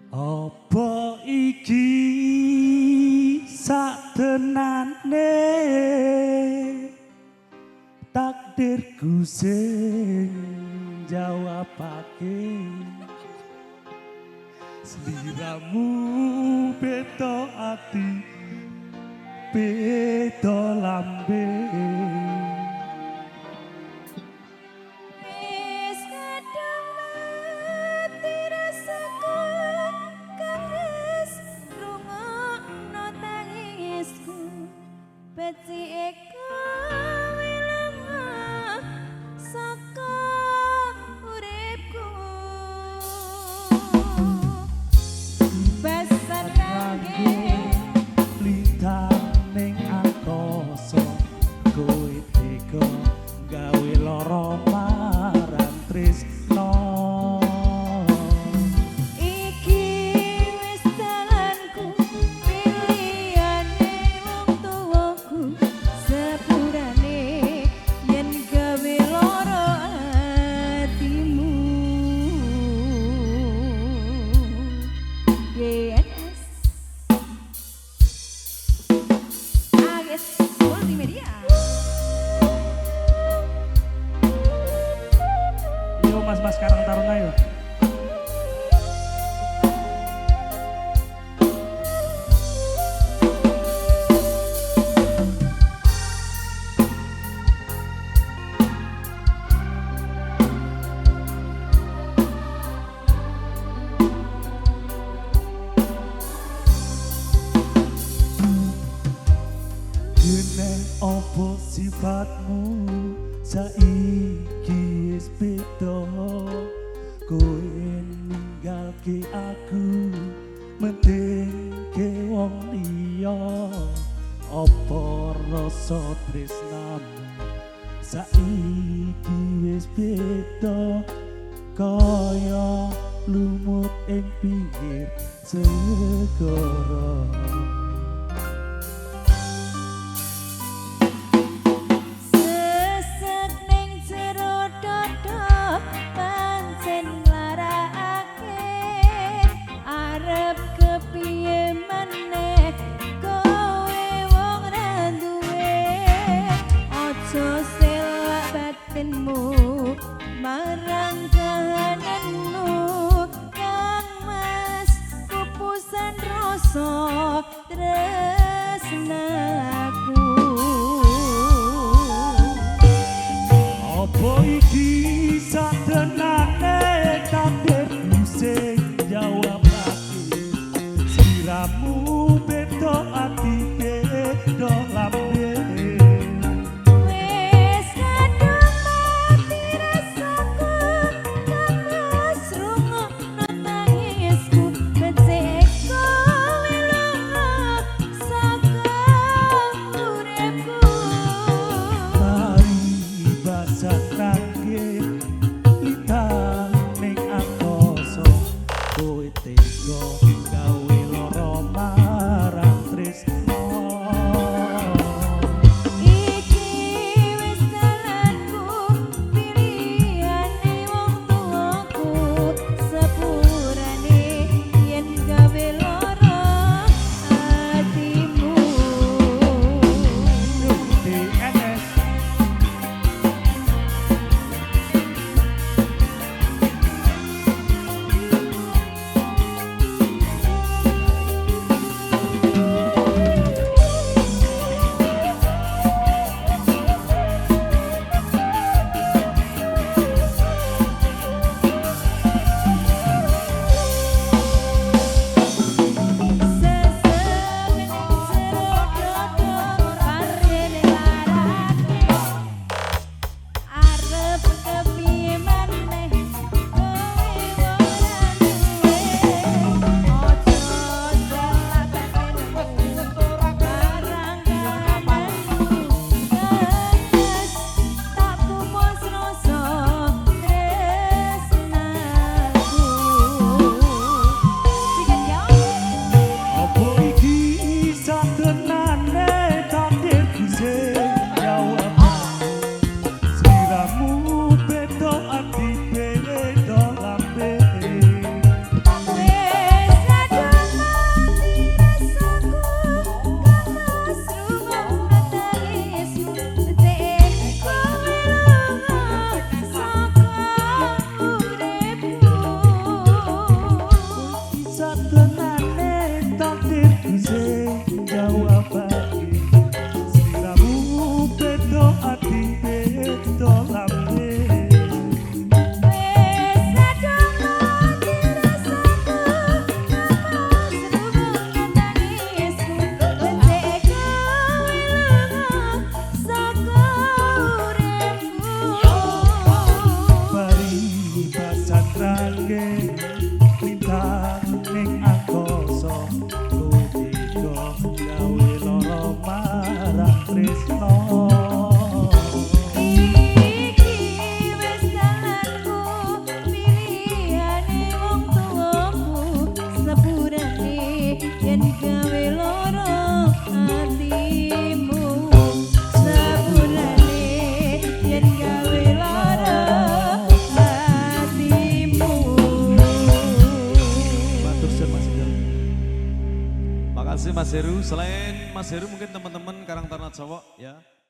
Apa iki saktenane takdirku sing jawabake sliramu beda ati beda lambe Beci eko wilenga saka uripku Besar kangge lintang ning angkasa kowe tega gawe lara marang tresno Mas Karang Taruna yuk. Gene opo sifatmu saiki wis beda kowe ninggalke aku mendingke wong liya apa rasa tresnamu saiki wis beda kaya lumut ing pinggir segara marang kahananmu kang mas pupusan rasa tresnaku apa iki saktenane takdirku sing jawabake sliramu beda ati beda lambe kasih Mas Heru. Selain Mas Heru mungkin teman-teman Karang Taruna Jawa ya.